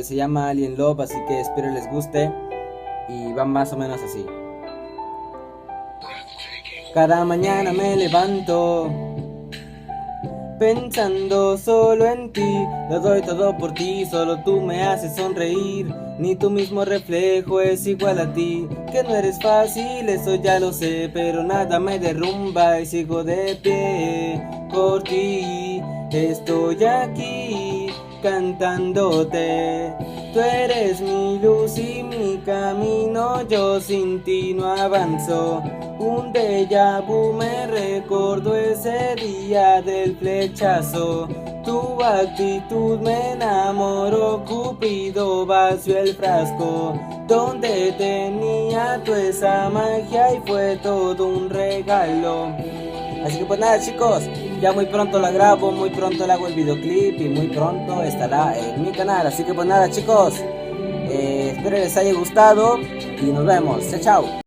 se llama Alien Love, así que espero les guste. Y va más o menos así. Cada mañana me levanto pensando solo en ti, lo doy todo por ti, solo tú me haces sonreír. Ni tu mismo reflejo es igual a ti, que no eres fácil, eso ya lo sé, pero nada me derrumba y sigo de pie por ti. Estoy aquí cantándote, tú eres mi luz y mi camino, yo sin ti no avanzo. Un déjà vu me recordó ese día del flechazo. Tu actitud me enamoró, Cupido vació el frasco donde tenía tu esa magia y fue todo un regalo. Así que pues nada chicos, ya muy pronto la grabo, muy pronto le hago el videoclip y muy pronto estará en mi canal. Así que pues nada chicos, espero les haya gustado y nos vemos, chao chao.